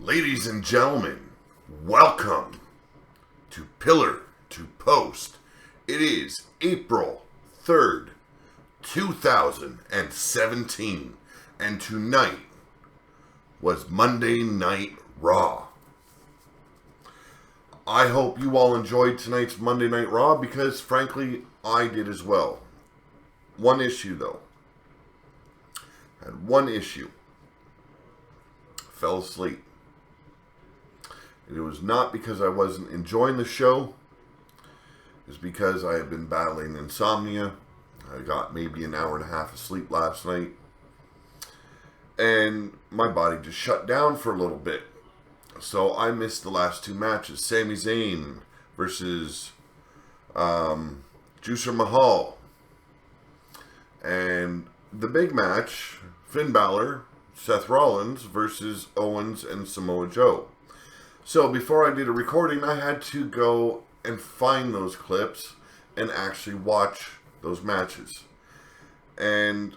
Ladies and gentlemen, welcome to Pillar to Post. It is April 3rd, 2017, and tonight was Monday Night Raw. I hope you all enjoyed tonight's Monday Night Raw because, frankly, I did as well. One issue, though. Had one issue. Fell asleep. And it was not because I wasn't enjoying the show. It was because I had been battling insomnia. I got maybe an hour and a half of sleep last night. And my body just shut down for a little bit. So I missed the last two matches. Sami Zayn versus Juicer Mahal. And the big match, Finn Balor, Seth Rollins versus Owens and Samoa Joe. So before I did a recording, I had to go and find those clips and actually watch those matches. And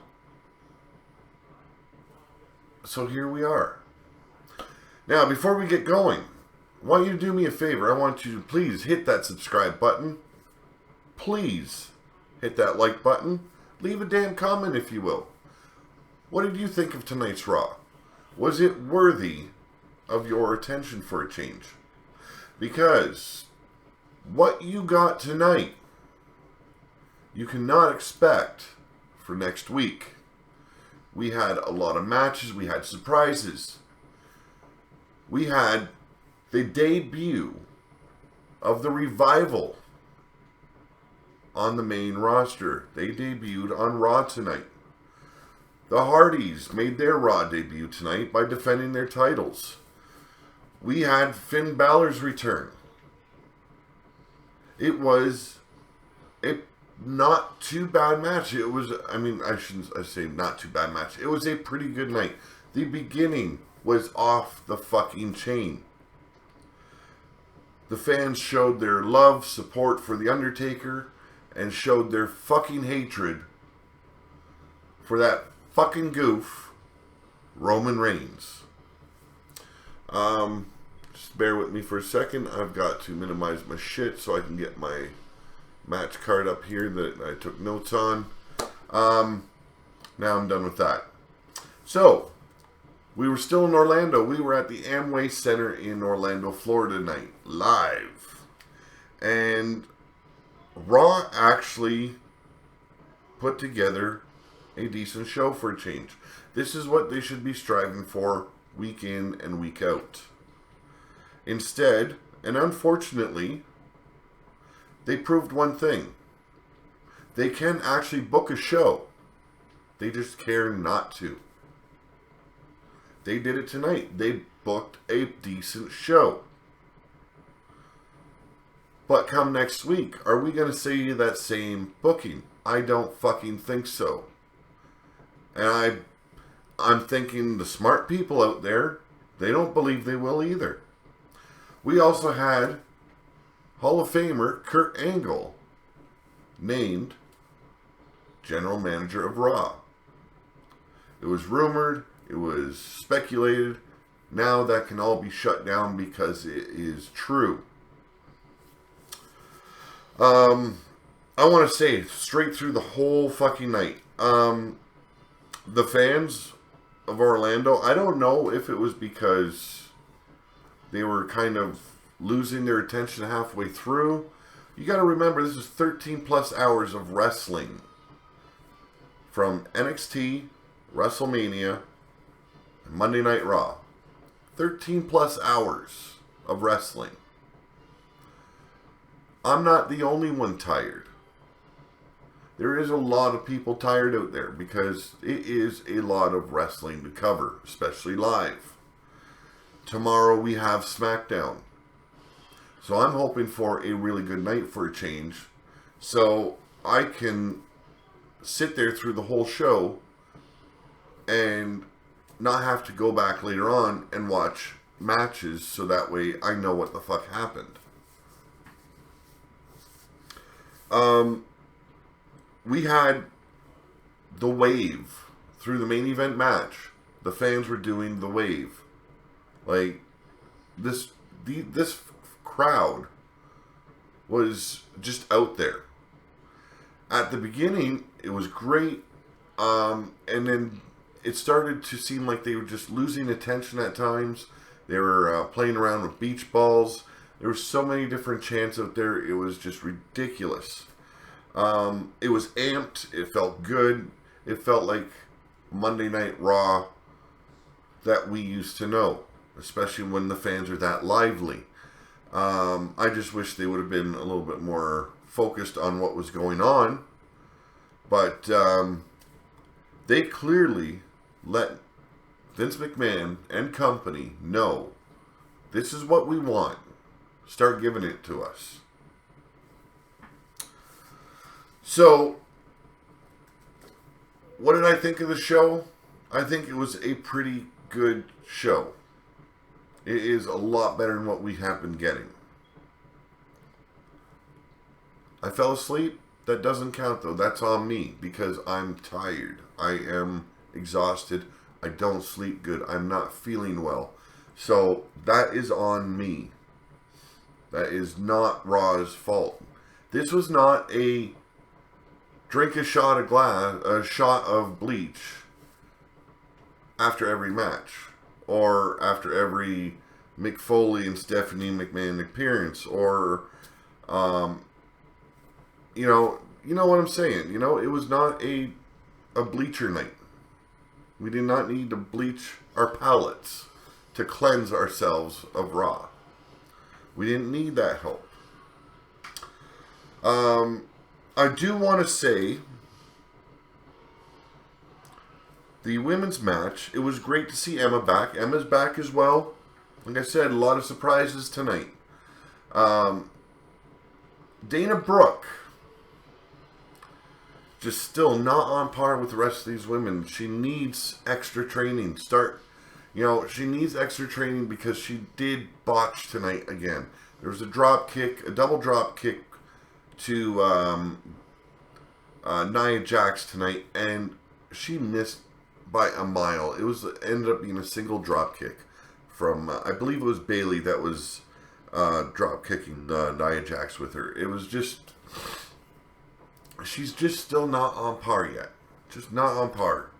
so here we are. Now, before we get going, I want you to do me a favor. I want you to please hit that subscribe button. Please hit that like button. Leave a damn comment, if you will. What did you think of tonight's Raw? Was it worthy of your attention for a change? Because what you got tonight, you cannot expect for next week. We had a lot of matches. We had surprises. We had the debut of the Revival on the main roster. They debuted on Raw tonight. The Hardys made their Raw debut tonight by defending their titles. We had Finn Balor's return. It was a not too bad match. It was, I say not too bad match. It was a pretty good night. The beginning was off the fucking chain. The fans showed their love, support for The Undertaker, and showed their fucking hatred for that fucking goof, Roman Reigns. Just bear with me for a second. I've got to minimize my shit so I can get my match card up here that I took notes on. Now I'm done with that. So, we were still in Orlando. We were at the Amway Center in Orlando, Florida tonight, live. And Raw actually put together a decent show for a change. This is what they should be striving for week in and week out. Instead, and unfortunately, they proved one thing. They can actually book a show. They just care not to. They did it tonight. They booked a decent show. But come next week, are we going to see that same booking? I don't fucking think so. And I'm thinking the smart people out there, they don't believe they will either. We also had Hall of Famer Kurt Angle named General Manager of Raw. It was rumored, it was speculated. Now that can all be shut down because it is true. I want to say straight through the whole fucking night. The fans of Orlando, I don't know if it was because they were kind of losing their attention halfway through. You got to remember, this is 13 plus hours of wrestling. From NXT, WrestleMania, and Monday Night Raw. 13 plus hours of wrestling. I'm not the only one tired. There is a lot of people tired out there because it is a lot of wrestling to cover, especially live. Tomorrow we have SmackDown. So I'm hoping for a really good night for a change. So I can sit there through the whole show and not have to go back later on and watch matches so that way I know what the fuck happened. We had the wave through the main event match. The fans were doing the wave. Like, this crowd was just out there. At the beginning, it was great, and then it started to seem like they were just losing attention at times. They were playing around with beach balls. There were so many different chants out there. It was just ridiculous. It was amped. It felt good. It felt like Monday Night Raw that we used to know, especially when the fans are that lively. I just wish they would have been a little bit more focused on what was going on. But they clearly let Vince McMahon and company know this is what we want. Start giving it to us. So, what did I think of the show? I think it was a pretty good show. It is a lot better than what we have been getting. I fell asleep. That doesn't count though. That's on me because I'm tired. I am exhausted. I don't sleep good. I'm not feeling well. So that is on me. That is not Raw's fault. This was not a drink a shot of bleach after every match or after every Mick Foley and Stephanie McMahon appearance or you know what I'm saying. It was not a bleacher night. We did not need to bleach our palates to cleanse ourselves of Raw. We didn't need that help. I do want to say the women's match, it was great to see Emma back. Emma's back as well. Like I said, a lot of surprises tonight. Dana Brooke, just still not on par with the rest of these women. She needs extra training. She needs extra training because she did botch tonight again. There was a double drop kick to Nia Jax tonight, and she missed by a mile. Ended up being a single drop kick from, I believe it was Bayley that was drop kicking Nia Jax with her. It was just, she's just still not on par yet. Just not on par.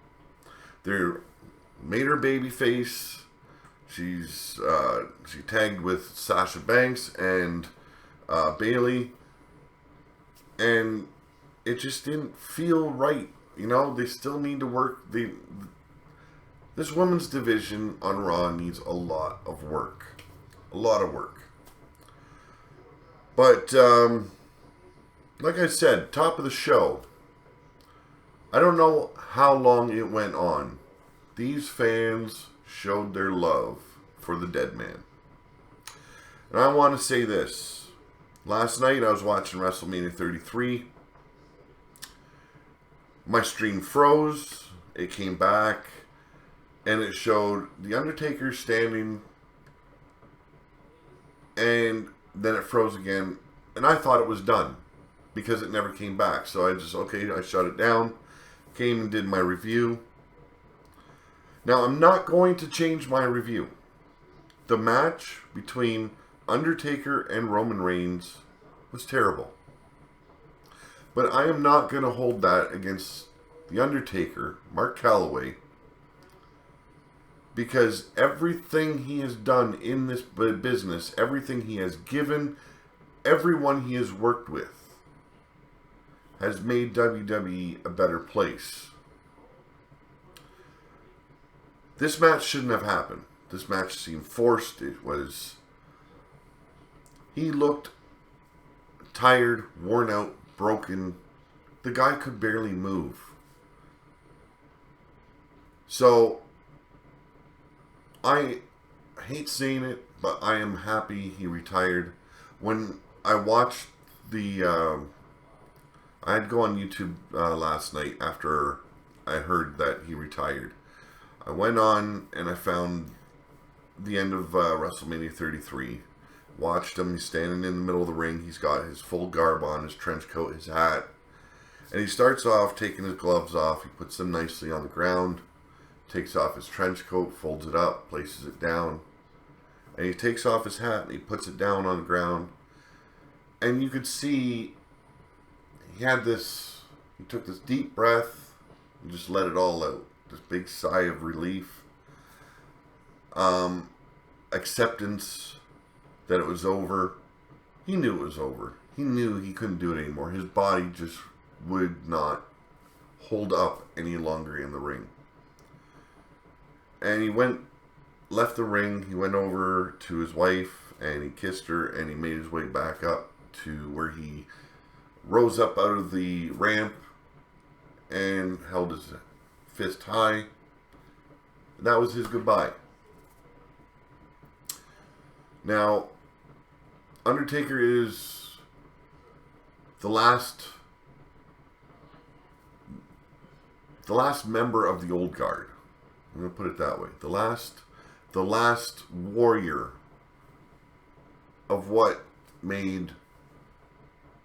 They're made her baby face. She tagged with Sasha Banks and Bayley, and it just didn't feel right. They still need to work. This women's division on Raw needs a lot of work. A lot of work. But, like I said, top of the show. I don't know how long it went on. These fans showed their love for the dead man. And I want to say this. Last night I was watching WrestleMania 33. My stream froze. It came back. And it showed The Undertaker standing. And then it froze again. And I thought it was done. Because it never came back. So I shut it down. Came and did my review. Now, I'm not going to change my review. The match between Undertaker and Roman Reigns was terrible. But I am not going to hold that against The Undertaker, Mark Calloway, because everything he has done in this business, everything he has given, everyone he has worked with, has made WWE a better place. This match shouldn't have happened. This match seemed forced. He looked tired, worn out, broken. The guy could barely move. So, I hate saying it, but I am happy he retired. When I watched I had to go on YouTube last night after I heard that he retired. I went on and I found the end of WrestleMania 33. Watched him. He's standing in the middle of the ring. He's got his full garb on, his trench coat, his hat. And he starts off taking his gloves off. He puts them nicely on the ground. Takes off his trench coat, folds it up, places it down. And he takes off his hat and he puts it down on the ground. And you could see he took this deep breath and just let it all out. This big sigh of relief. Acceptance that it was over. He knew it was over. He knew he couldn't do it anymore. His body just would not hold up any longer in the ring. And he left the ring, he went over to his wife, and he kissed her, and he made his way back up to where he rose up out of the ramp and held his fist high. That was his goodbye. Now, Undertaker is the last member of the old guard. I'm going to put it that way. The last warrior of what made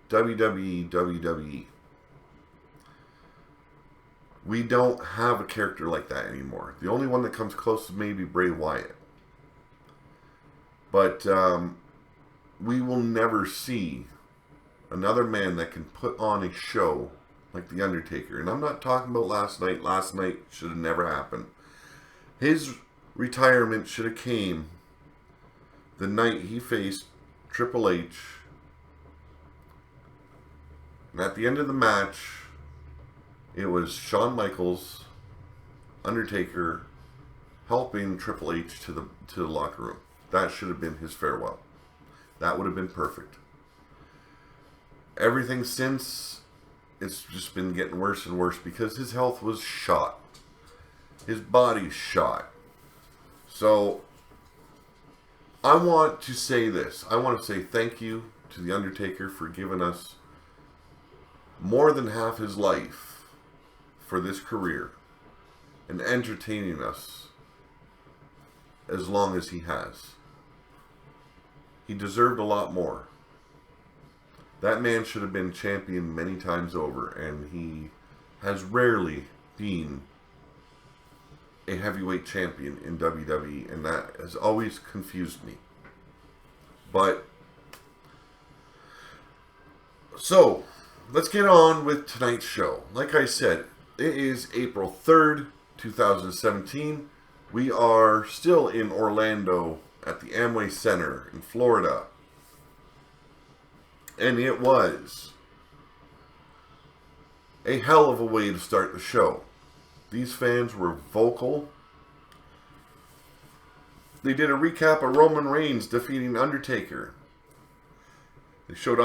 WWE WWE. We don't have a character like that anymore. The only one that comes close is maybe Bray Wyatt. But we will never see another man that can put on a show like The Undertaker. And I'm not talking about last night. Last night should have never happened. His retirement should have came the night he faced Triple H. And at the end of the match, it was Shawn Michaels, Undertaker, helping Triple H to the locker room. That should have been his farewell. That would have been perfect. Everything since, it's just been getting worse and worse because his health was shot. His body's shot. So, I want to say this. I want to say thank you to The Undertaker for giving us more than half his life for this career and entertaining us as long as he has. He deserved a lot more. That man should have been champion many times over, and he has rarely been a heavyweight champion in WWE, and that has always confused me. But, so, let's get on with tonight's show. Like I said, it is April 3rd, 2017. We are still in Orlando at the Amway Center in Florida. And it was a hell of a way to start the show. These fans were vocal. They did a recap of Roman Reigns defeating Undertaker. They showed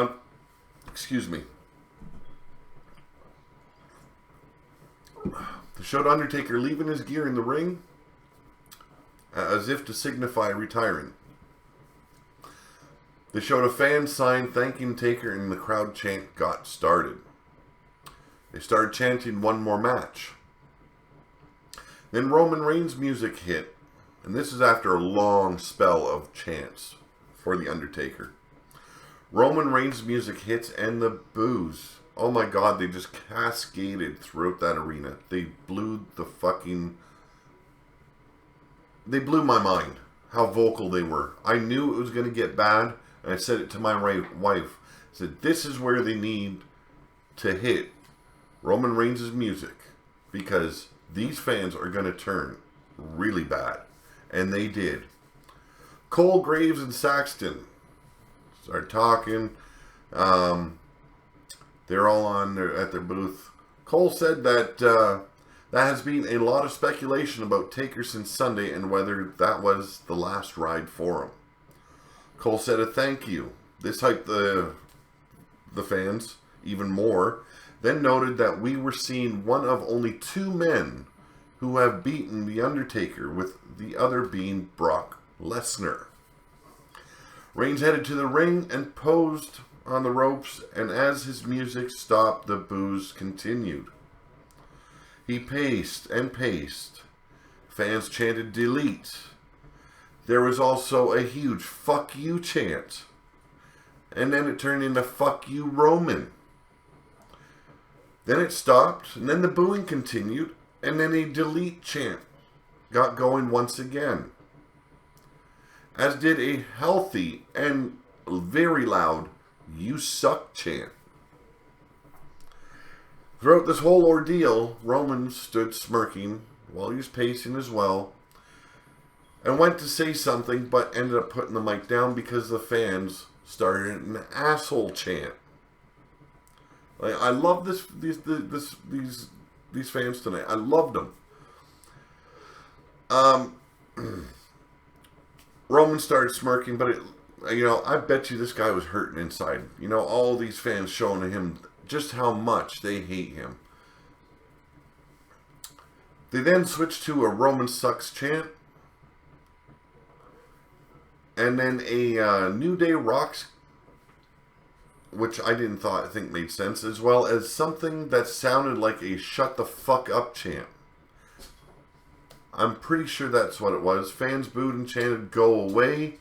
They showed Undertaker leaving his gear in the ring as if to signify retiring. They showed a fan sign thanking Taker, and the crowd chant got started. They started chanting one more match. Then Roman Reigns' music hit, and this is after a long spell of chants for The Undertaker. Roman Reigns' music hits and the boos. Oh my God, they just cascaded throughout that arena. They blew my mind, how vocal they were. I knew it was going to get bad, and I said it to my wife. I said, this is where they need to hit Roman Reigns' music, because these fans are going to turn really bad. And they did. Cole, Graves, and Saxton started talking. They're all at their booth. Cole said that that has been a lot of speculation about Taker since Sunday and whether that was the last ride for him. Cole said a thank you. This hyped the fans even more. Then noted that we were seeing one of only two men who have beaten The Undertaker, with the other being Brock Lesnar. Reigns headed to the ring and posed on the ropes, and as his music stopped, the boos continued. He paced and paced. Fans chanted delete. There was also a huge fuck you chant. And then it turned into fuck you Roman. Then it stopped, and then the booing continued, and then a delete chant got going once again. as did a healthy and very loud "You suck" chant. Throughout this whole ordeal, Roman stood smirking while he was pacing as well, and went to say something, but ended up putting the mic down because the fans started an asshole chant. Like, I love these fans tonight. I loved them. Roman started smirking, but I bet you this guy was hurting inside. All these fans showing him just how much they hate him. They then switched to a Roman sucks chant. And then a New Day rocks, which I think made sense, as well as something that sounded like a shut the fuck up chant. I'm pretty sure that's what it was. Fans booed and chanted "Go away"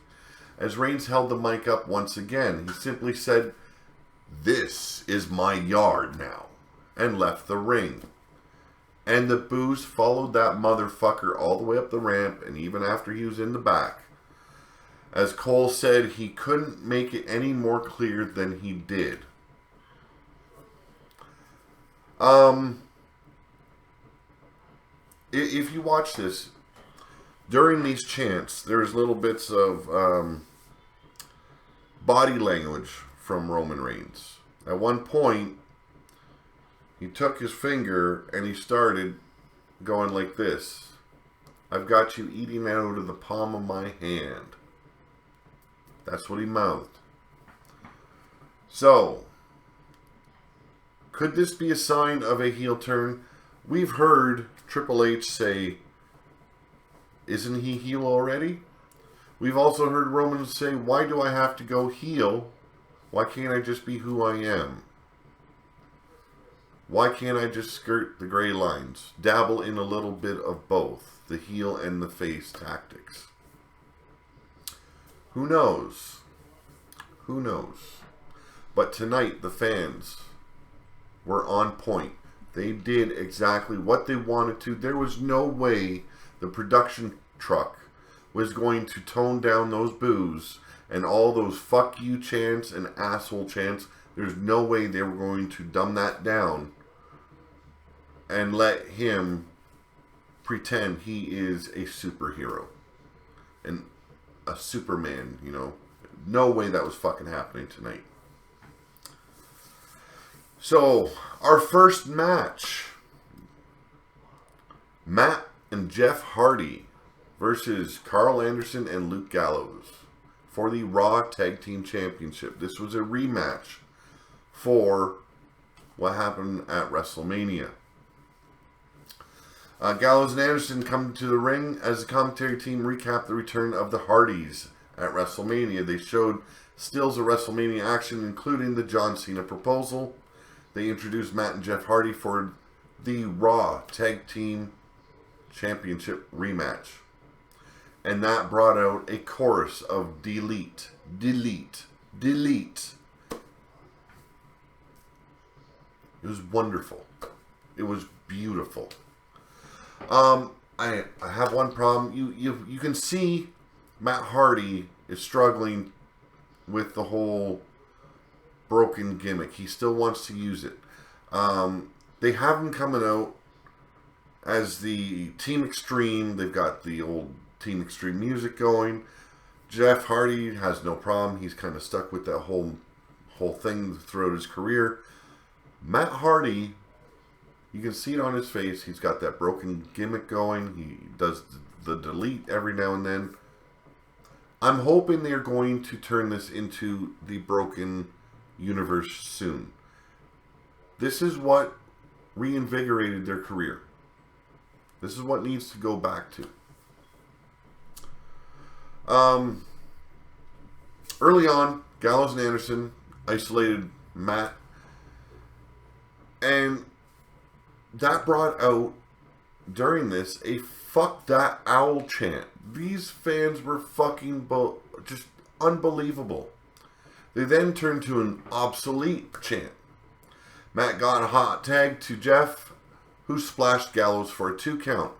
as Reigns held the mic up once again. He simply said, "This is my yard now," and left the ring. And the boos followed that motherfucker all the way up the ramp, and even after he was in the back. As Cole said, he couldn't make it any more clear than he did. If you watch this, during these chants, there's little bits of body language from Roman Reigns. At one point, he took his finger and he started going like this. "I've got you eating out of the palm of my hand." That's what he mouthed. So, could this be a sign of a heel turn? We've heard Triple H say, "Isn't he heel already?" We've also heard Roman say, "Why do I have to go heel? Why can't I just be who I am? Why can't I just skirt the gray lines? Dabble in a little bit of both, the heel and the face tactics." Who knows? Who knows? But tonight, the fans were on point. They did exactly what they wanted to. There was no way the production truck was going to tone down those boos and all those "fuck you" chants and "asshole" chants. There's no way they were going to dumb that down and let him pretend he is a superhero and a Superman, No way that was fucking happening tonight. So, our first match. Matt and Jeff Hardy versus Carl Anderson and Luke Gallows for the Raw Tag Team Championship. This was a rematch for what happened at WrestleMania. Gallows and Anderson come to the ring as the commentary team recapped the return of the Hardys at WrestleMania. They showed stills of WrestleMania action, including the John Cena proposal. They introduced Matt and Jeff Hardy for the Raw Tag Team Championship rematch. And that brought out a chorus of "delete, delete, delete." It was wonderful. It was beautiful. I have one problem. You can see Matt Hardy is struggling with the whole broken gimmick. He still wants to use it. They have him coming out as the Team Extreme. They've got the old Team Extreme music going. Jeff Hardy has no problem. He's kind of stuck with that whole thing throughout his career. Matt Hardy, you can see it on his face. He's got that broken gimmick going. He does the delete every now and then. I'm hoping they're going to turn this into the broken universe soon. This is what reinvigorated their career. This is what needs to go back to. Early on, Gallows and Anderson isolated Matt, and that brought out, during this, a "fuck that owl" chant. These fans were fucking just unbelievable. They then turned to an "obsolete" chant. Matt got a hot tag to Jeff, who splashed Gallows for a 2 count.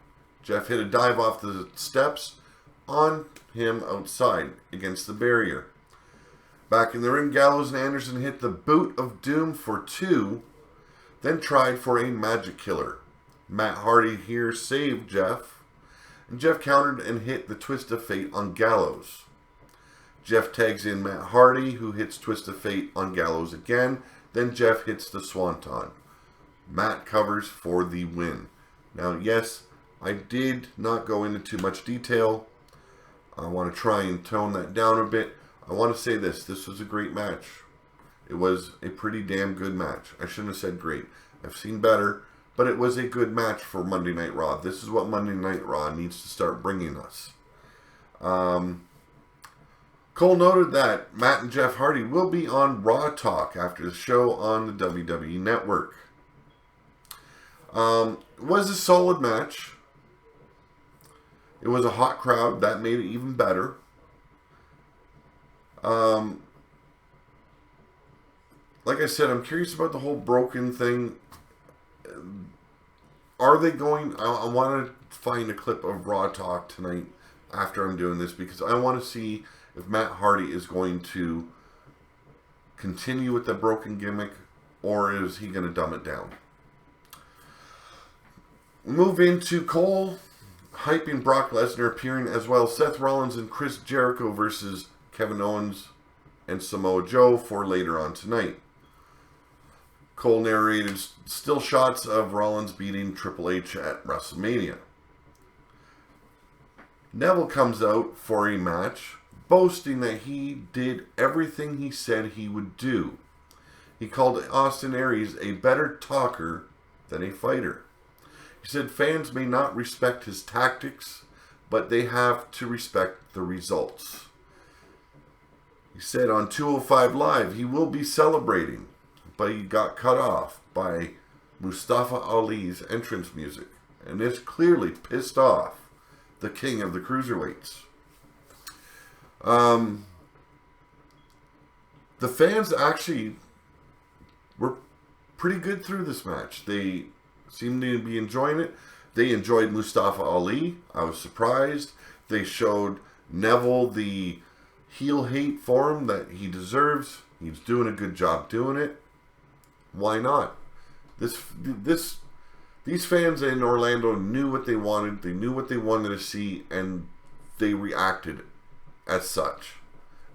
Jeff hit a dive off the steps on him outside against the barrier. Back in the ring, Gallows and Anderson hit the Boot of Doom for 2, then tried for a Magic Killer. Matt Hardy here saved Jeff, and Jeff countered and hit the Twist of Fate on Gallows. Jeff tags in Matt Hardy, who hits Twist of Fate on Gallows again, then Jeff hits the Swanton. Matt covers for the win. Now, yes, I did not go into too much detail. I want to try and tone that down a bit. I want to say this. This was a great match. It was a pretty damn good match. I shouldn't have said great. I've seen better, but it was a good match for Monday Night Raw. This is what Monday Night Raw needs to start bringing us. Cole noted that Matt and Jeff Hardy will be on Raw Talk after the show on the WWE Network. It was a solid match. It was a hot crowd. That made it even better. Like I said, I'm curious about the whole broken thing. Are they going... I want to find a clip of Raw Talk tonight after I'm doing this, because I want to see if Matt Hardy is going to continue with the broken gimmick, or is he going to dumb it down. Move into Cole hyping Brock Lesnar appearing, as well as Seth Rollins and Chris Jericho versus Kevin Owens and Samoa Joe for later on tonight. Cole narrated still shots of Rollins beating Triple H at WrestleMania. Neville comes out for a match, boasting that he did everything he said he would do. He called Austin Aries a better talker than a fighter. He said fans may not respect his tactics, but they have to respect the results. He said on 205 Live he will be celebrating, but he got cut off by Mustafa Ali's entrance music, and this clearly pissed off the king of the cruiserweights. The fans actually were pretty good through this match. They seemed to be enjoying it. They enjoyed Mustafa Ali. I was surprised. They showed Neville the heel hate for him that he deserves. He's doing a good job doing it. Why not? These fans in Orlando knew what they wanted. They knew what they wanted to see, and they reacted as such.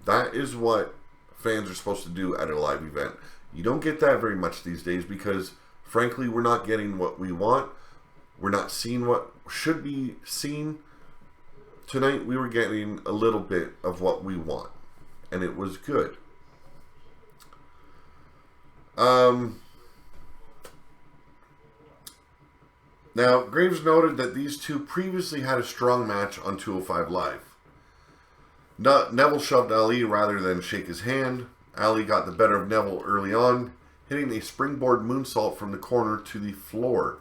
That is what fans are supposed to do at a live event. You don't get that very much these days because, frankly, we're not getting what we want. We're not seeing what should be seen. Tonight, we were getting a little bit of what we want, and it was good. Now, Graves noted that these two previously had a strong match on 205 Live. Neville shoved Ali rather than shake his hand. Ali got the better of Neville early on, hitting a springboard moonsault from the corner to the floor.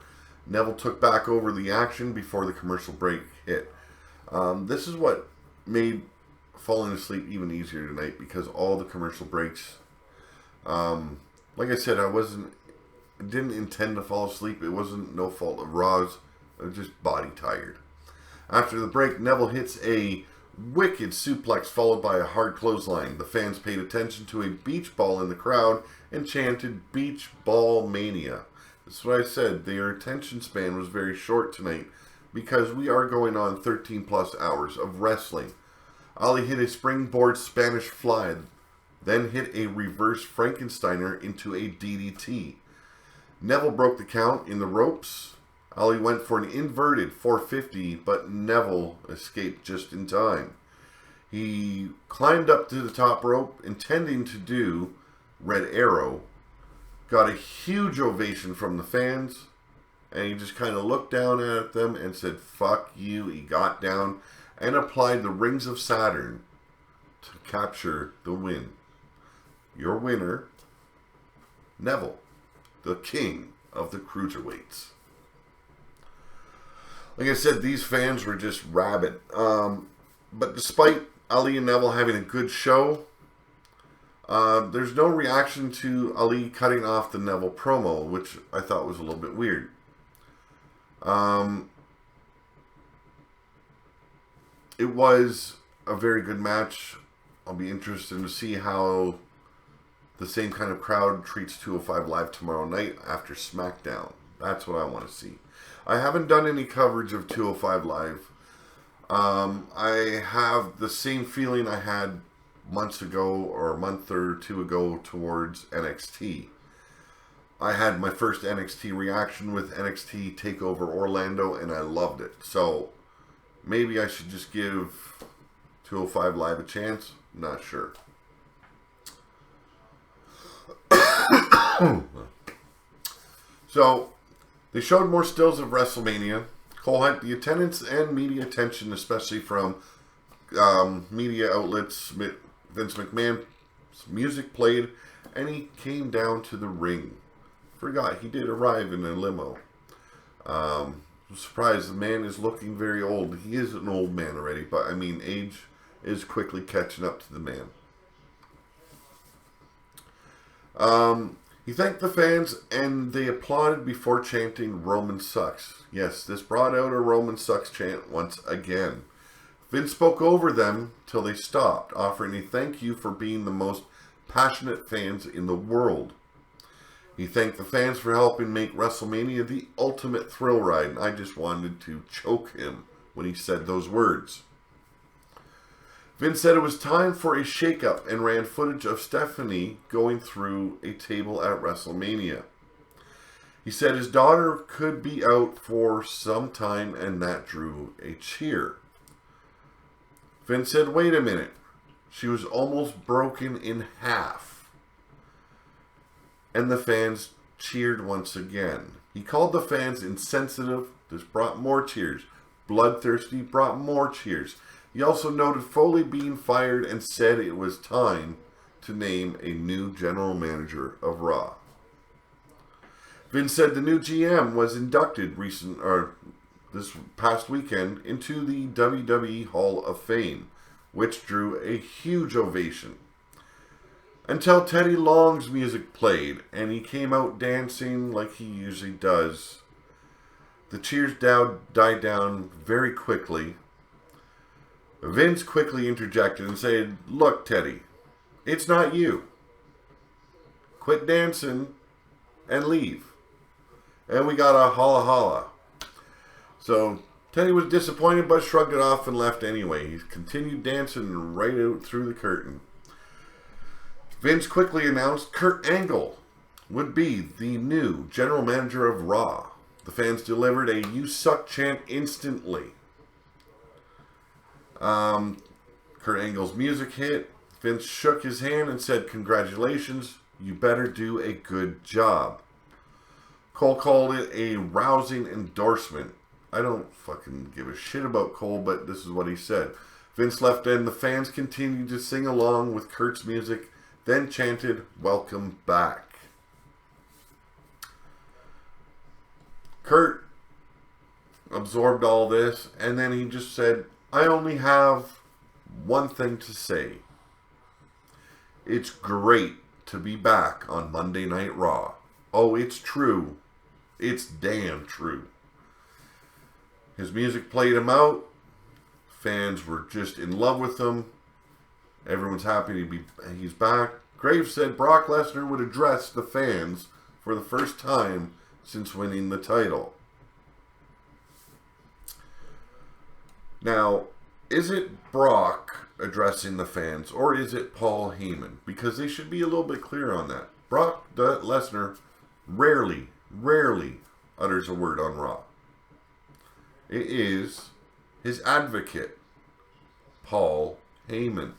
Neville took back over the action before the commercial break hit. This is what made falling asleep even easier tonight, because all the commercial breaks, like I said, I didn't intend to fall asleep. It wasn't no fault of Raw's. I was just body tired. After the break, Neville hits a wicked suplex followed by a hard clothesline. The fans paid attention to a beach ball in the crowd and chanted "Beach Ball Mania." That's what I said. Their attention span was very short tonight because we are going on 13 plus hours of wrestling. Ali hit a springboard Spanish fly, then hit a reverse Frankensteiner into a DDT. Neville broke the count in the ropes. Ali went for an inverted 450, but Neville escaped just in time. He climbed up to the top rope, intending to do Red Arrow. Got a huge ovation from the fans, and he just kind of looked down at them and said, "Fuck you." He got down and applied the Rings of Saturn to capture the win. Your winner, Neville, the king of the cruiserweights. Like I said, these fans were just rabid. But despite Ali and Neville having a good show, there's no reaction to Ali cutting off the Neville promo, which I thought was a little bit weird. It was a very good match. I'll be interested to see how the same kind of crowd treats 205 Live tomorrow night after SmackDown. That's what I want to see. I haven't done any coverage of 205 Live. I have the same feeling I had months ago or a month or two ago towards NXT. I had my first NXT reaction with NXT TakeOver Orlando, and I loved it. So maybe I should just give 205 Live a chance. Not sure. So they showed more stills of WrestleMania. Cole had the attendance and media attention, especially from media outlets. Vince McMahon's music played, and he came down to the ring. Forgot he did arrive in a limo. I'm surprised the man is looking very old. He is an old man already, but I mean, age is quickly catching up to the man. He thanked the fans, and they applauded before chanting "Roman sucks." Yes, this brought out a "Roman sucks" chant once again. Vince spoke over them till they stopped, offering a thank you for being the most passionate fans in the world. He thanked the fans for helping make WrestleMania the ultimate thrill ride, and I just wanted to choke him when he said those words. Vince said it was time for a shakeup and ran footage of Stephanie going through a table at WrestleMania. He said his daughter could be out for some time, and that drew a cheer. Vince said, "Wait a minute. She was almost broken in half." And the fans cheered once again. He called the fans insensitive. This brought more cheers. Bloodthirsty brought more cheers. He also noted Foley being fired and said it was time to name a new general manager of Raw. Vince said the new GM was inducted this past weekend into the WWE Hall of Fame, which drew a huge ovation. Until Teddy Long's music played and he came out dancing like he usually does. The cheers died down very quickly. Vince quickly interjected and said, "Look, Teddy, it's not you. Quit dancing and leave." And we got a holla holla. So Teddy was disappointed but shrugged it off and left anyway. He continued dancing right out through the curtain. Vince quickly announced Kurt Angle would be the new general manager of Raw. The fans delivered a "You suck" chant instantly. Kurt Angle's music hit. Vince shook his hand and said, "Congratulations, you better do a good job." Cole called it a rousing endorsement. I don't fucking give a shit about Cole, but this is what he said. Vince left and the fans continued to sing along with Kurt's music, then chanted, "Welcome back." Kurt absorbed all this, and then he just said, "I only have one thing to say. It's great to be back on Monday Night Raw. Oh, it's true. It's damn true." His music played him out. Fans were just in love with him. Everyone's happy he's back. Graves said Brock Lesnar would address the fans for the first time since winning the title. Now, is it Brock addressing the fans, or is it Paul Heyman? Because they should be a little bit clear on that. Brock Lesnar rarely utters a word on Raw. It is his advocate, Paul Heyman.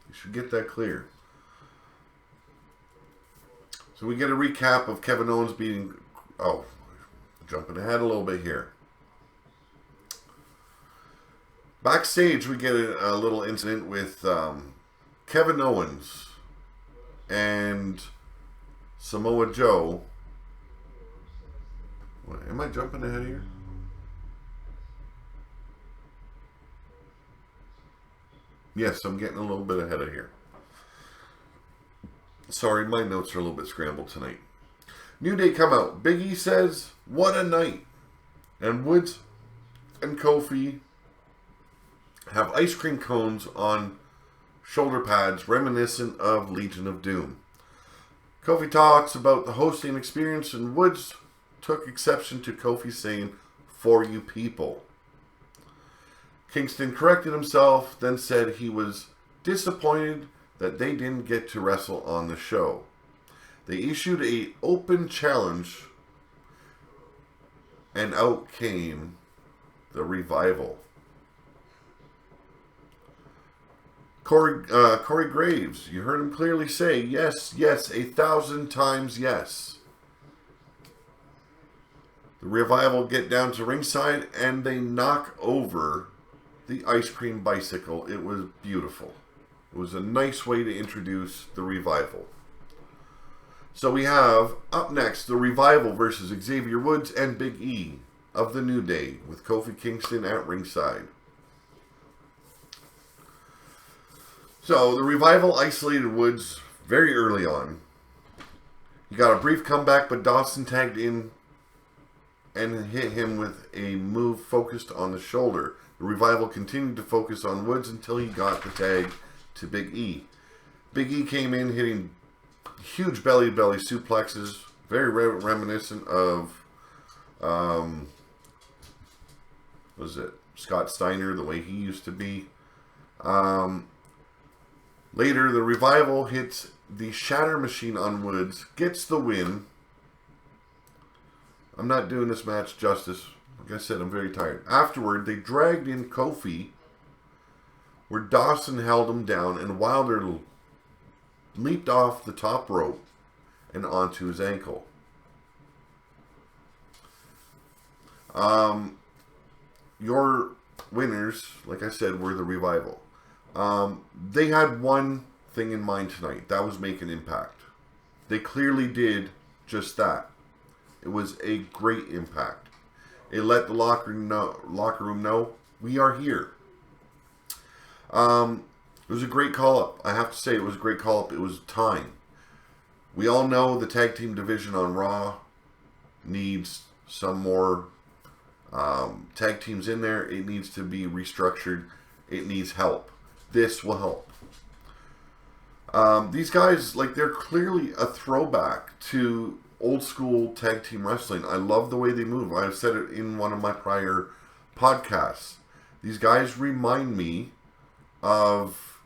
You should get that clear. So we get a recap of Kevin Owens beating... Oh, jumping ahead a little bit here. Backstage, we get a little incident with Kevin Owens and Samoa Joe. What, am I jumping ahead here? Yes, I'm getting a little bit ahead of here. Sorry, my notes are a little bit scrambled tonight. New Day come out. Big E says, "What a night." And Woods and Kofi have ice cream cones on shoulder pads reminiscent of Legion of Doom. Kofi talks about the hosting experience, and Woods took exception to Kofi saying, "For you people." Kingston corrected himself, then said he was disappointed that they didn't get to wrestle on the show. They issued an open challenge, and out came the Revival. Corey Graves, you heard him clearly say, yes, yes, 1,000 times yes. The Revival get down to ringside, and they knock over the ice cream bicycle. It was beautiful. It was a nice way to introduce the Revival. So we have, up next, the Revival versus Xavier Woods and Big E of the New Day, with Kofi Kingston at ringside. So, the Revival isolated Woods very early on. He got a brief comeback, but Dawson tagged in and hit him with a move focused on the shoulder. The Revival continued to focus on Woods until he got the tag to Big E. Big E came in hitting huge belly-to-belly suplexes, very reminiscent of, Scott Steiner, the way he used to be. Later, the Revival hits the Shatter Machine on Woods, gets the win. I'm not doing this match justice. Like I said, I'm very tired. Afterward, they dragged in Kofi, where Dawson held him down, and Wilder leaped off the top rope and onto his ankle. Your winners, like I said, were the Revival. They had one thing in mind tonight. That was make an impact. They clearly did just that. It was a great impact. It let the locker room know we are here. It was a great call-up. I have to say, it was a great call-up. It was time. We all know the tag team division on Raw needs some more tag teams in there. It needs to be restructured. It needs help. This will help. These guys, they're clearly a throwback to old school tag team wrestling. I love the way they move. I've said it in one of my prior podcasts. These guys remind me of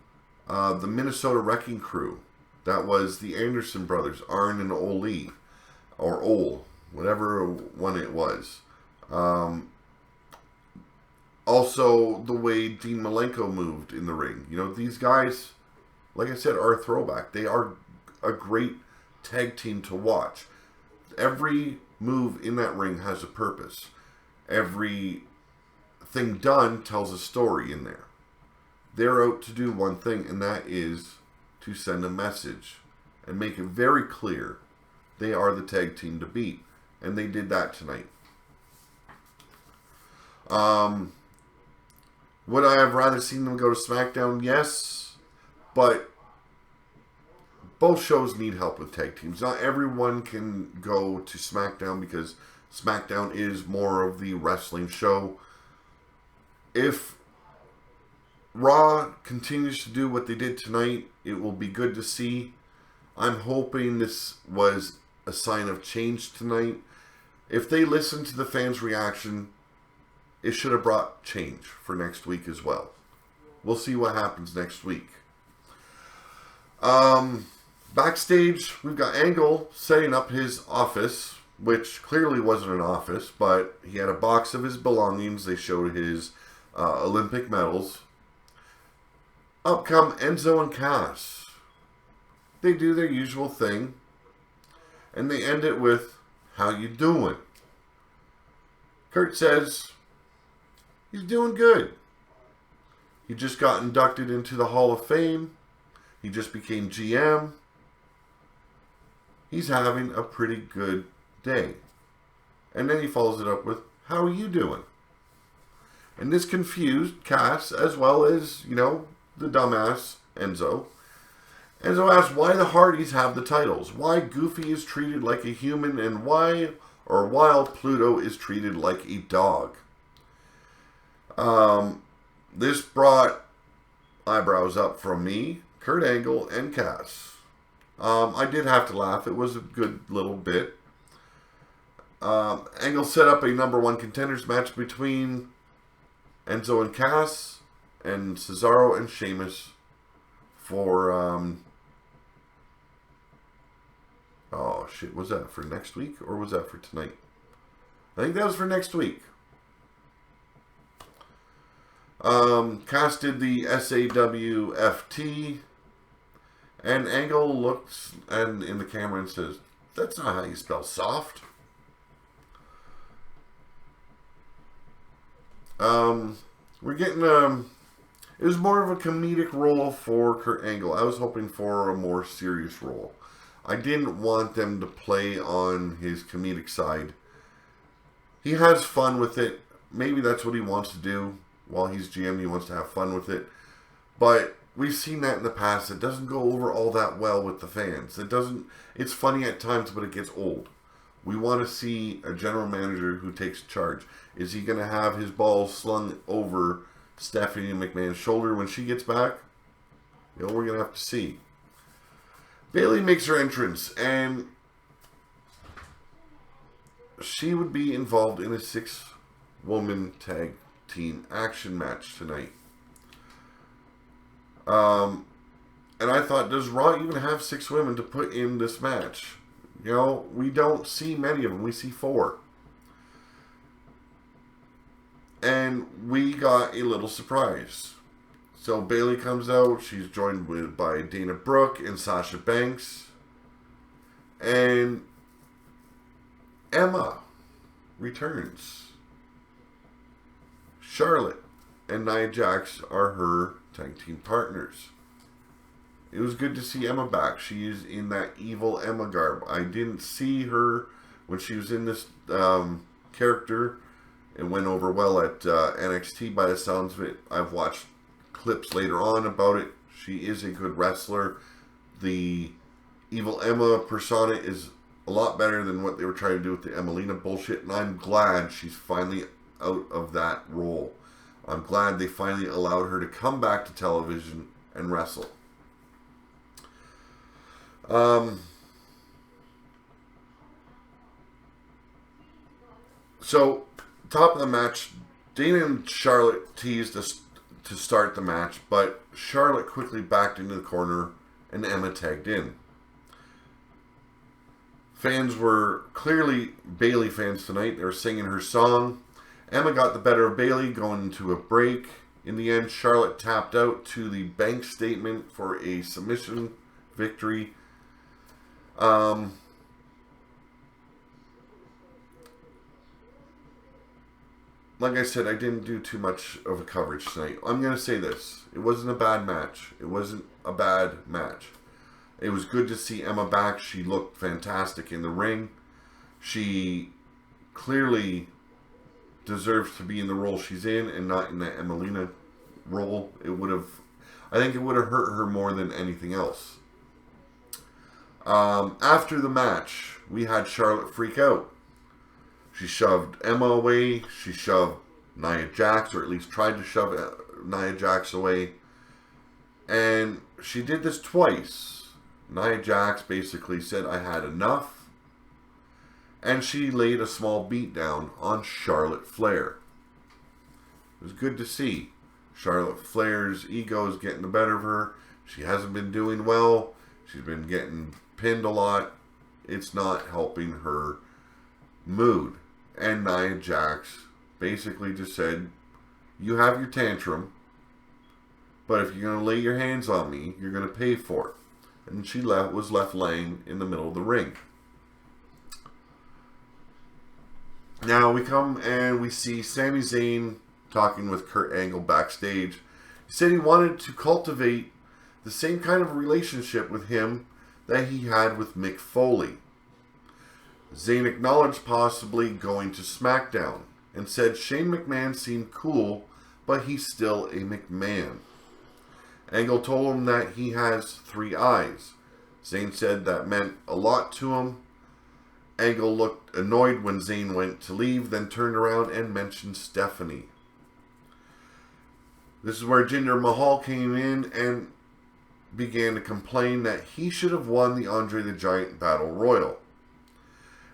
the Minnesota Wrecking Crew. That was the Anderson brothers, Arn and Ole, or Ole, whatever one it was. Also, the way Dean Malenko moved in the ring. You know, these guys, like I said, are a throwback. They are a great tag team to watch. Every move in that ring has a purpose. Every thing done tells a story in there. They're out to do one thing, and that is to send a message and make it very clear they are the tag team to beat. And they did that tonight. Would I have rather seen them go to SmackDown? Yes. But both shows need help with tag teams. Not everyone can go to SmackDown because SmackDown is more of the wrestling show. If Raw continues to do what they did tonight, it will be good to see. I'm hoping this was a sign of change tonight. If they listen to the fans' reaction, it should have brought change for next week as well. We'll see what happens next week. Backstage, we've got Angle setting up his office, which clearly wasn't an office, but he had a box of his belongings. They showed his Olympic medals. Up come Enzo and Cass. They do their usual thing, and they end it with, "How you doing?" Kurt says he's doing good. He just got inducted into the Hall of Fame. He just became GM. He's having a pretty good day. And then he follows it up with, "How are you doing?" And this confused Cass as well as, the dumbass Enzo. Enzo asks why the Hardys have the titles, why Goofy is treated like a human, and while Pluto is treated like a dog. This brought eyebrows up from me, Kurt Angle, and Cass. I did have to laugh. It was a good little bit. Angle set up a number 1 contenders match between Enzo and Cass and Cesaro and Sheamus for oh shit, was that for next week or was that for tonight? I think that was for next week. Cass did the SAWFT, and Angle looks and in the camera and says, "That's not how you spell soft." We're getting it was more of a comedic role for Kurt Angle. I was hoping for a more serious role. I didn't want them to play on his comedic side. He has fun with it. Maybe that's what he wants to do. While he's GM, he wants to have fun with it. But we've seen that in the past. It doesn't go over all that well with the fans. It's funny at times, but it gets old. We want to see a general manager who takes charge. Is he going to have his balls slung over Stephanie McMahon's shoulder when she gets back? We're going to have to see. Bayley makes her entrance, and she would be involved in a 6-woman tag team action match tonight. And I thought, does Raw even have 6 women to put in this match? We don't see many of them. We see 4. And we got a little surprise. So Bayley comes out. She's joined by Dana Brooke and Sasha Banks. And Emma returns. Charlotte and Nia Jax are her tag team partners. It was good to see Emma back. She is in that evil Emma garb. I didn't see her when she was in this character. It went over well at NXT by the sounds of it. I've watched clips later on about it. She is a good wrestler. The evil Emma persona is a lot better than what they were trying to do with the Emelina bullshit. And I'm glad she's finally out of that role. I'm glad they finally allowed her to come back to television and wrestle. So, top of the match, Dana and Charlotte teased us to start the match, but Charlotte quickly backed into the corner and Emma tagged in. Fans were clearly Bayley fans tonight. They were singing her song. Emma got the better of Bayley going into a break. In the end, Charlotte tapped out to the bank statement for a submission victory. Like I said, I didn't do too much of a coverage tonight. I'm going to say this. It wasn't a bad match. It wasn't a bad match. It was good to see Emma back. She looked fantastic in the ring. She clearly deserves to be in the role she's in and not in that Emelina role. I think it would have hurt her more than anything else. After the match, we had Charlotte freak out. She shoved Emma away. She shoved Nia Jax, or at least tried to shove Nia Jax away. And she did this twice. Nia Jax basically said, "I had enough." And she laid a small beat down on Charlotte Flair. It was good to see. Charlotte Flair's ego is getting the better of her. She hasn't been doing well. She's been getting pinned a lot. It's not helping her mood. And Nia Jax basically just said, "You have your tantrum, but if you're going to lay your hands on me, you're going to pay for it." And she was left laying in the middle of the ring. Now we come and we see Sami Zayn talking with Kurt Angle backstage. He said he wanted to cultivate the same kind of relationship with him that he had with Mick Foley. Zayn acknowledged possibly going to SmackDown and said Shane McMahon seemed cool, but he's still a McMahon. Angle told him that he has 3 eyes. Zayn said that meant a lot to him. Angle looked annoyed when Zayn went to leave, then turned around and mentioned Stephanie. This is where Jinder Mahal came in and began to complain that he should have won the Andre the Giant Battle Royal.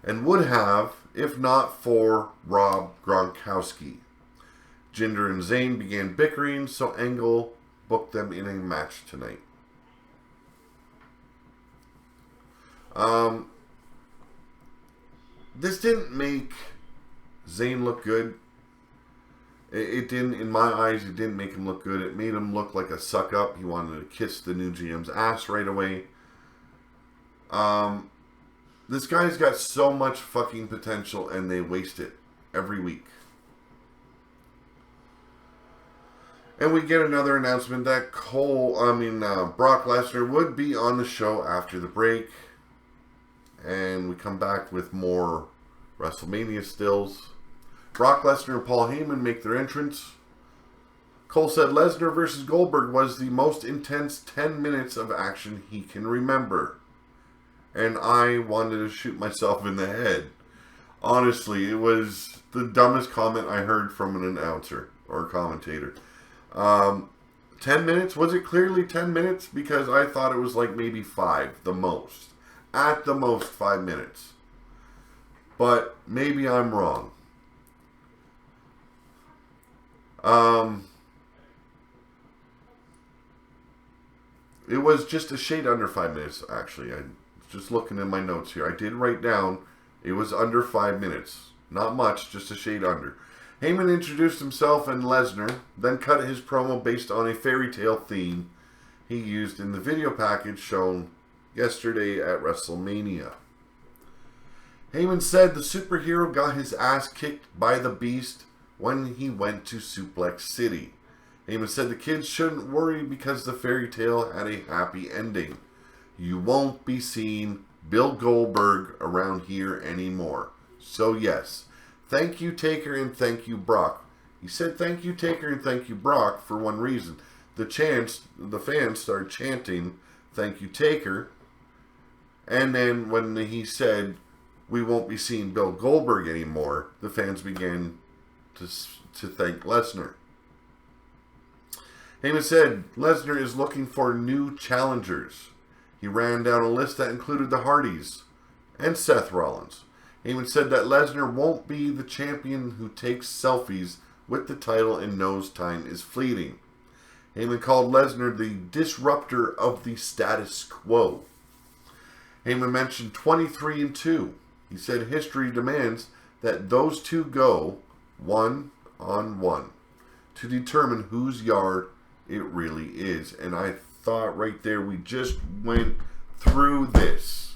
And would have, if not for Rob Gronkowski. Jinder and Zayn began bickering, so Angle booked them in a match tonight. This didn't make Zayn look good. It didn't, in my eyes, it didn't make him look good. It made him look like a suck-up. He wanted to kiss the new GM's ass right away. This guy's got so much fucking potential, and they waste it every week. And we get another announcement that Brock Lesnar would be on the show after the break. And we come back with more WrestleMania stills. Brock Lesnar and Paul Heyman make their entrance. Cole said Lesnar versus Goldberg was the most intense 10 minutes of action he can remember. And I wanted to shoot myself in the head. Honestly, it was the dumbest comment I heard from an announcer or a commentator. 10 minutes? Was it clearly 10 minutes? Because I thought it was like maybe 5, the most. At the most, 5 minutes. But maybe I'm wrong. It was just a shade under 5 minutes, actually. I just looking in my notes here. I did write down it was under 5 minutes. Not much, just a shade under. Heyman introduced himself and Lesnar, then cut his promo based on a fairy tale theme he used in the video package shown yesterday at WrestleMania. Heyman said the superhero got his ass kicked by the Beast when he went to Suplex City. Heyman said the kids shouldn't worry because the fairy tale had a happy ending. You won't be seeing Bill Goldberg around here anymore. So yes, thank you Taker and thank you Brock. He said thank you Taker and thank you Brock for one reason. The fans started chanting thank you Taker. And then when he said we won't be seeing Bill Goldberg anymore, the fans began to thank Lesnar. Heyman said Lesnar is looking for new challengers. He ran down a list that included the Hardys and Seth Rollins. Heyman said that Lesnar won't be the champion who takes selfies with the title and knows time is fleeting. Heyman called Lesnar the disruptor of the status quo. Heyman mentioned 23-2. He said history demands that those two go one-on-one to determine whose yard it really is. And I thought right there we just went through this.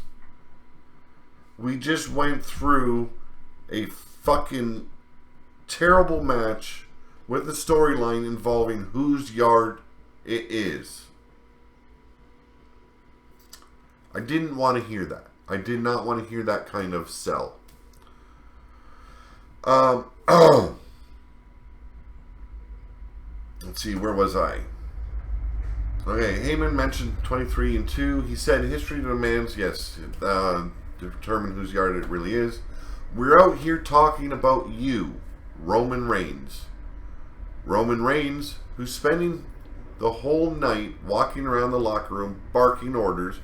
We just went through a fucking terrible match with a storyline involving whose yard it is. I didn't want to hear that. I did not want to hear that kind of sell. Let's see, where was I? Okay, Heyman mentioned 23-2. He said history demands, yes, to determine whose yard it really is. We're out here talking about you, Roman Reigns. Roman Reigns, who's spending the whole night walking around the locker room barking orders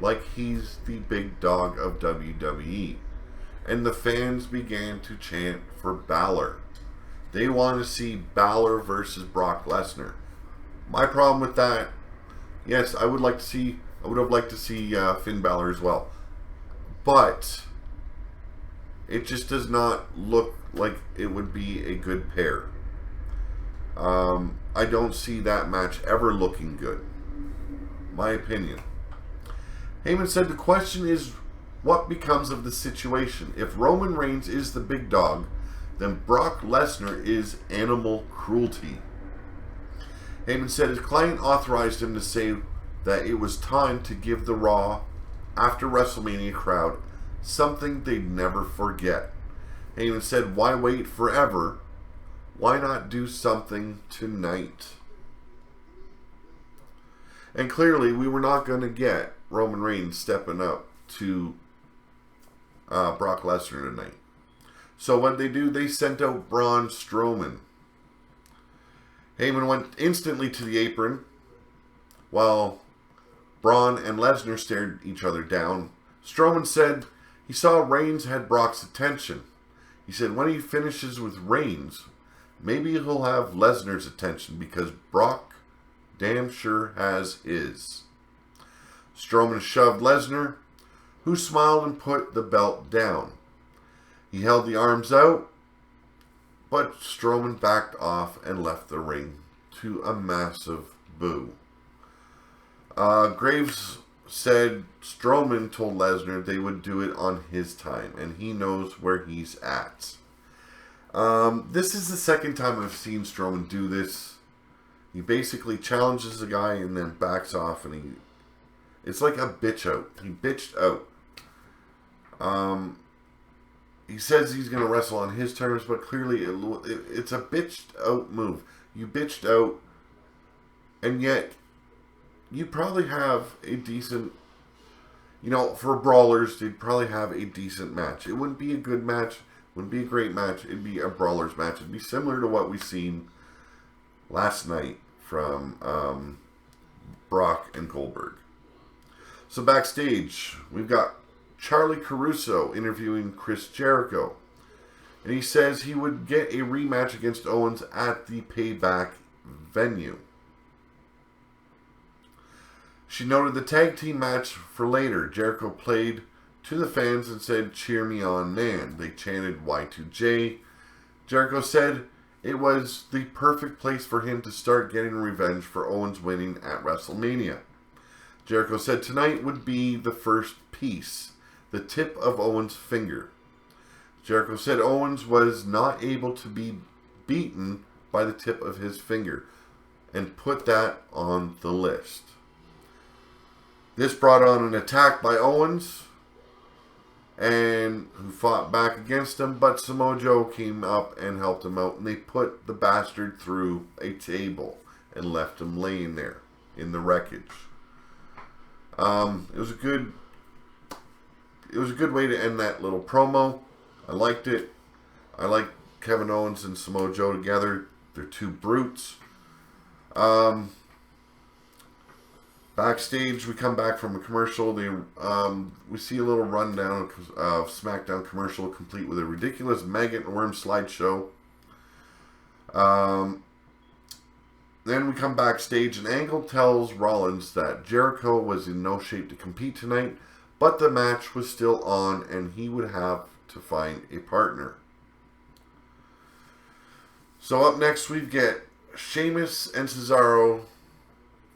like he's the big dog of WWE. And the fans began to chant for Balor. They want to see Balor versus Brock Lesnar. My problem with that, yes, I would have liked to see Finn Balor as well. But it just does not look like it would be a good pair. I don't see that match ever looking good. My opinion. Heyman said the question is what becomes of the situation. If Roman Reigns is the big dog, then Brock Lesnar is animal cruelty. Heyman said his client authorized him to say that it was time to give the Raw after WrestleMania crowd something they'd never forget. Heyman said, why wait forever? Why not do something tonight? And clearly we were not going to get Roman Reigns stepping up to Brock Lesnar tonight. So what they do, they sent out Braun Strowman. Heyman went instantly to the apron, while Braun and Lesnar stared each other down. Strowman said he saw Reigns had Brock's attention. He said when he finishes with Reigns, maybe he'll have Lesnar's attention because Brock damn sure has his. Strowman shoved Lesnar, who smiled and put the belt down. He held the arms out, but Strowman backed off and left the ring to a massive boo. Graves said Strowman told Lesnar they would do it on his time, and he knows where he's at. This is the second time I've seen Strowman do this. He basically challenges the guy and then backs off, and it's like a bitch out. He bitched out. He says he's going to wrestle on his terms, but clearly it's a bitched out move. You bitched out, and yet you probably have a decent, for brawlers, they'd probably have a decent match. It wouldn't be a good match, wouldn't be a great match, it'd be a brawler's match. It'd be similar to what we seen last night from Brock and Goldberg. So backstage, we've got Charlie Caruso interviewing Chris Jericho. And he says he would get a rematch against Owens at the Payback venue. She noted the tag team match for later. Jericho played to the fans and said, "Cheer me on, man." They chanted Y2J. Jericho said it was the perfect place for him to start getting revenge for Owens winning at WrestleMania. Jericho said tonight would be the first piece, the tip of Owens' finger. Jericho said Owens was not able to be beaten by the tip of his finger and put that on the list. This brought on an attack by Owens, and who fought back against him, but Samoa Joe came up and helped him out, and they put the bastard through a table and left him laying there in the wreckage. It was a good way to end that little promo. I liked it. I like Kevin Owens and Samoa Joe together. They're two brutes. Backstage, we come back from a commercial. We see a little rundown of SmackDown commercial, complete with a ridiculous maggot and worm slideshow. Then we come backstage, and Angle tells Rollins that Jericho was in no shape to compete tonight, but the match was still on, and he would have to find a partner. So up next, we get Sheamus and Cesaro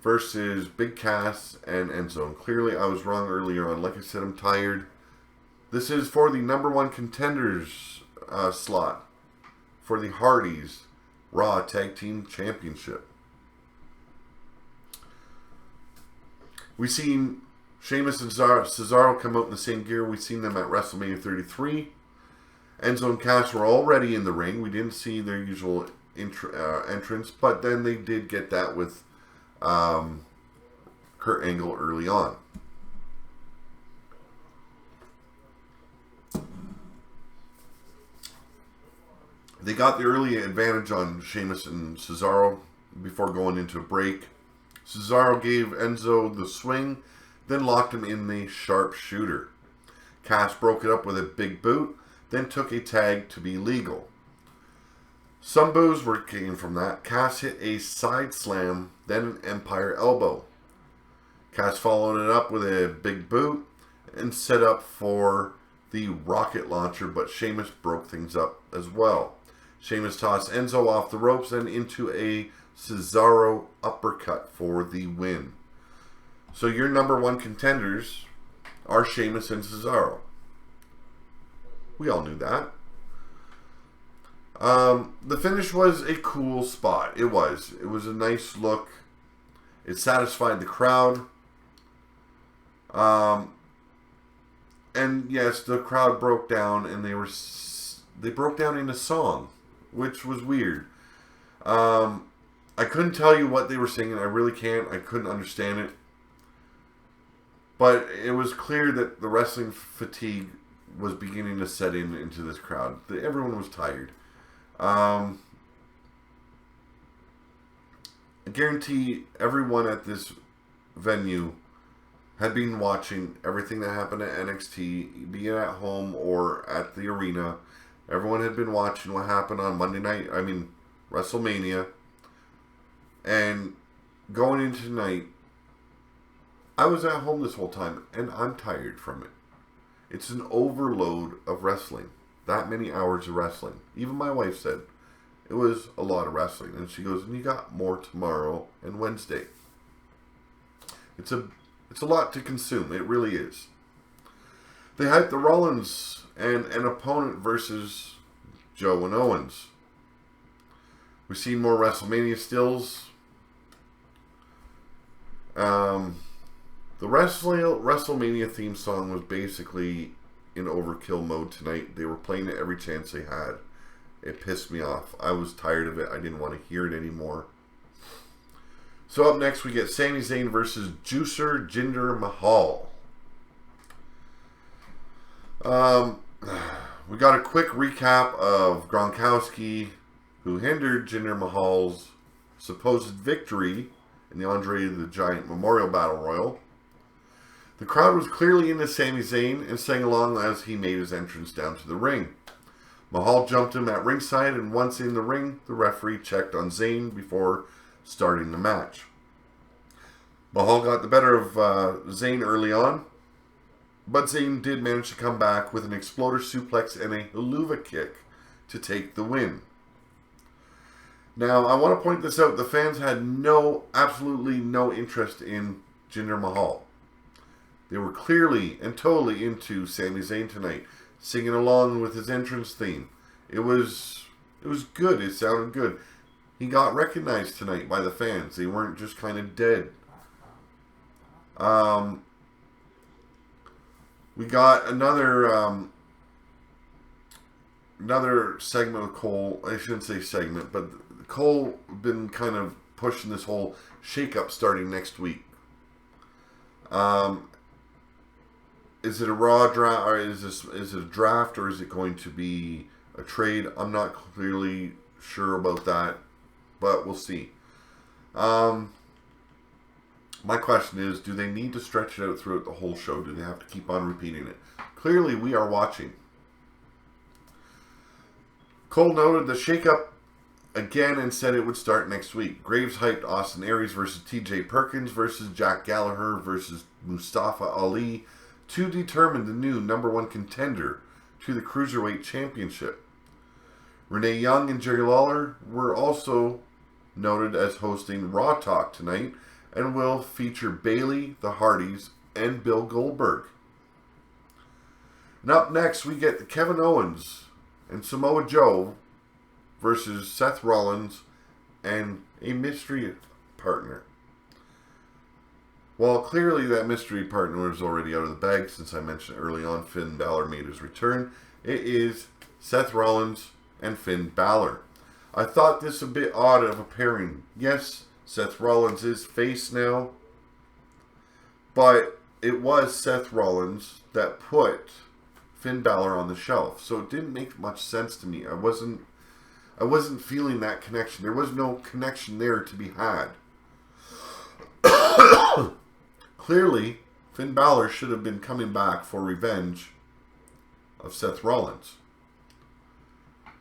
versus Big Cass and Enzo. And clearly, I was wrong earlier on. Like I said, I'm tired. This is for the #1 contenders slot for the Hardys Raw Tag Team Championship. We've seen Sheamus and Cesaro come out in the same gear. We've seen them at WrestleMania 33. Enzo and Cass were already in the ring. We didn't see their usual entrance, but then they did get that with Kurt Angle early on. They got the early advantage on Sheamus and Cesaro before going into a break. Cesaro gave Enzo the swing, then locked him in the sharpshooter. Cass broke it up with a big boot, then took a tag to be legal. Some boos came from that. Cass hit a side slam, then an Empire elbow. Cass followed it up with a big boot and set up for the rocket launcher, but Sheamus broke things up as well. Sheamus tossed Enzo off the ropes and into a Cesaro uppercut for the win. So your #1 contenders are Sheamus and Cesaro. We all knew that. The finish was a cool spot. It was. It was a nice look. It satisfied the crowd. And yes, the crowd broke down, and they broke down in a song, which was weird. I couldn't tell you what they were singing. I really can't. I couldn't understand it. But it was clear that the wrestling fatigue was beginning to set into this crowd. Everyone was tired. I guarantee everyone at this venue had been watching everything that happened at NXT, be it at home or at the arena. Everyone had been watching what happened on Monday night, WrestleMania. And going into tonight, I was at home this whole time, and I'm tired from it. It's an overload of wrestling. That many hours of wrestling. Even my wife said it was a lot of wrestling. And she goes, and you got more tomorrow and Wednesday. It's a lot to consume. It really is. They hyped the Rollins and an opponent versus Joe and Owens. We've seen more WrestleMania stills. The WrestleMania theme song was basically in overkill mode tonight. They were playing it every chance they had. It pissed me off. I was tired of it. I didn't want to hear it anymore. So up next we get Sami Zayn versus Juicer Jinder Mahal. We got a quick recap of Gronkowski, who hindered Jinder Mahal's supposed victory in the Andre the Giant Memorial Battle Royal. The crowd was clearly into Sami Zayn and sang along as he made his entrance down to the ring. Mahal jumped him at ringside, and once in the ring, the referee checked on Zayn before starting the match. Mahal got the better of Zayn early on, but Zayn did manage to come back with an exploder suplex and a haluva kick to take the win. Now, I want to point this out. The fans had absolutely no interest in Jinder Mahal. They were clearly and totally into Sami Zayn tonight, singing along with his entrance theme. It was good. It sounded good. He got recognized tonight by the fans. They weren't just kind of dead. We got another segment with Cole. I shouldn't say segment, but Cole been kind of pushing this whole shake-up starting next week. Is it a Raw draft, or is it a draft, or is it going to be a trade? I'm not clearly sure about that, but we'll see. My question is, do they need to stretch it out throughout the whole show? Do they have to keep on repeating it? Clearly, we are watching. Cole noted the shakeup again and said it would start next week. Graves hyped Austin Aries versus TJ Perkins versus Jack Gallagher versus Mustafa Ali to determine the new #1 contender to the Cruiserweight Championship. Renee Young and Jerry Lawler were also noted as hosting Raw Talk tonight and will feature Bayley, the Hardys, and Bill Goldberg. And up next, we get Kevin Owens and Samoa Joe versus Seth Rollins and a mystery partner. Well, clearly that mystery partner is already out of the bag, since I mentioned early on Finn Balor made his return. It is Seth Rollins and Finn Balor. I thought this a bit odd of a pairing. Yes, Seth Rollins is face now, but it was Seth Rollins that put Finn Balor on the shelf, so it didn't make much sense to me. I wasn't feeling that connection. There was no connection there to be had. Clearly, Finn Balor should have been coming back for revenge of Seth Rollins.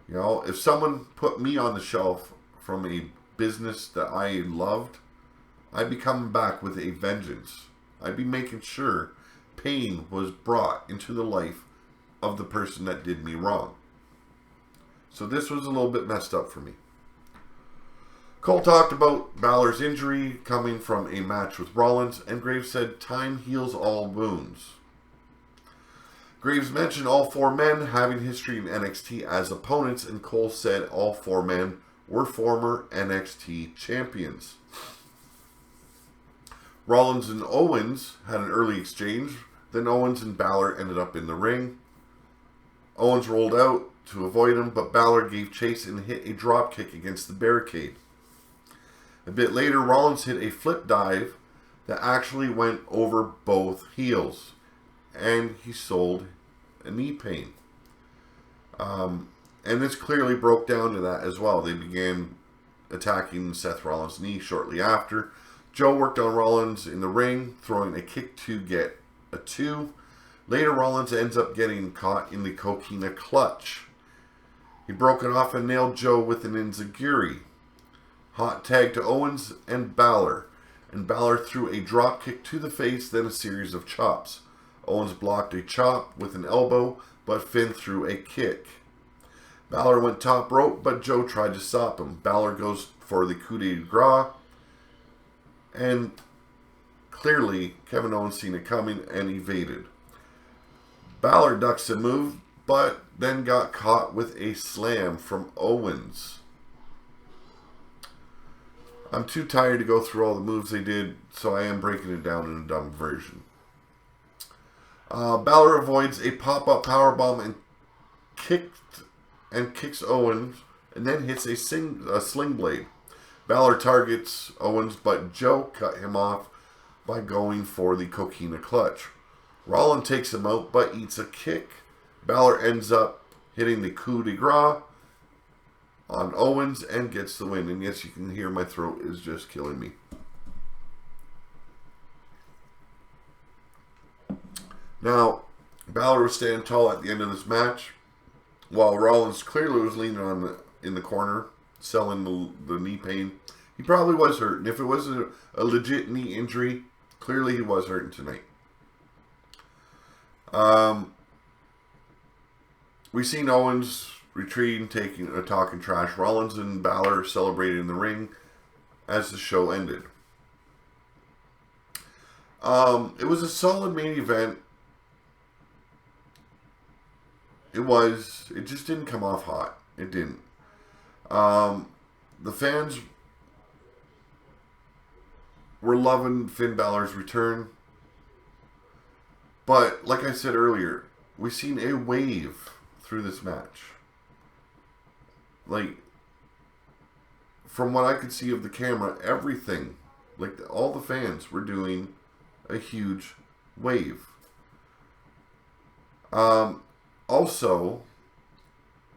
You know, if someone put me on the shelf from a business that I loved, I'd be coming back with a vengeance. I'd be making sure pain was brought into the life of the person that did me wrong. So this was a little bit messed up for me. Cole talked about Balor's injury coming from a match with Rollins, and Graves said time heals all wounds. Graves mentioned all four men having history in NXT as opponents, and Cole said all four men were former NXT champions. Rollins and Owens had an early exchange, then Owens and Balor ended up in the ring. Owens rolled out to avoid him, but Balor gave chase and hit a dropkick against the barricade. A bit later, Rollins hit a flip dive that actually went over both heels, and he sold a knee pain. And this clearly broke down to that as well. They began attacking Seth Rollins' knee shortly after. Joe worked on Rollins in the ring, throwing a kick to get a 2. Later, Rollins ends up getting caught in the coquina clutch. He broke it off and nailed Joe with an enziguri. Hot tag to Owens and Balor. And Balor threw a drop kick to the face, then a series of chops. Owens blocked a chop with an elbow, but Finn threw a kick. Balor went top rope, but Joe tried to stop him. Balor goes for the coup de grace, and clearly Kevin Owens seen it coming and evaded. Balor ducks the move, but then got caught with a slam from Owens. I'm too tired to go through all the moves they did, so I am breaking it down in a dumb version. Balor avoids a pop-up powerbomb and kicks Owens, and then hits a sling blade. Balor targets Owens, but Joe cut him off by going for the coquina clutch. Rollins takes him out, but eats a kick. Balor ends up hitting the coup de grace on Owens and gets the win. And yes, you can hear my throat is just killing me. Now, Balor was standing tall at the end of this match, while Rollins clearly was leaning in the corner, selling the knee pain. He probably was hurt. And if it was a legit knee injury, clearly he was hurting tonight. We seen Owens retreating, talking trash. Rollins and Balor celebrated in the ring as the show ended. It was a solid main event. It just didn't come off hot. It didn't. The fans were loving Finn Balor's return. But, like I said earlier, we've seen a wave through this match. Like, from what I could see of the camera, everything, like all the fans were doing a huge wave. Also,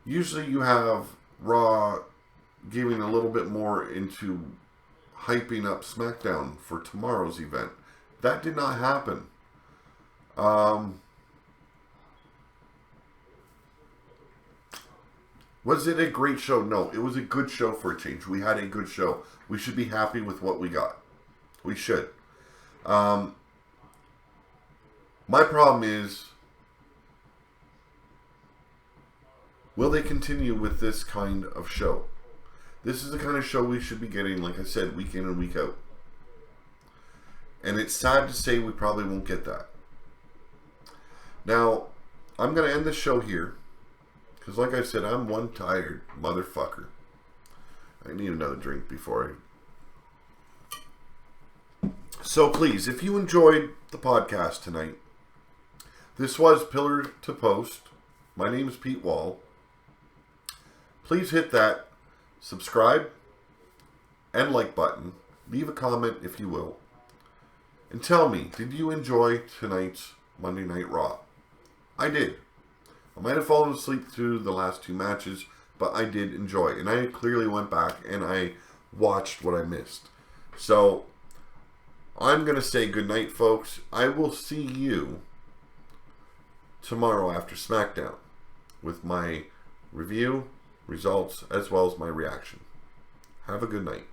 usually you have Raw giving a little bit more into hyping up SmackDown for tomorrow's event. That did not happen. Was it a great show? No, it was a good show for a change. We had a good show. We should be happy with what we got. We should. My problem is, will they continue with this kind of show? This is the kind of show we should be getting, like I said, week in and week out. And it's sad to say we probably won't get that. Now, I'm going to end the show here. Because like I said, I'm one tired motherfucker. I need another drink before So please, if you enjoyed the podcast tonight, this was Pillar to Post. My name is Pete Wall. Please hit that subscribe and like button. Leave a comment if you will. And tell me, did you enjoy tonight's Monday Night Raw? I did. I might have fallen asleep through the last 2 matches, but I did enjoy. And I clearly went back and I watched what I missed. So, I'm going to say goodnight, folks. I will see you tomorrow after SmackDown with my review, results, as well as my reaction. Have a good night.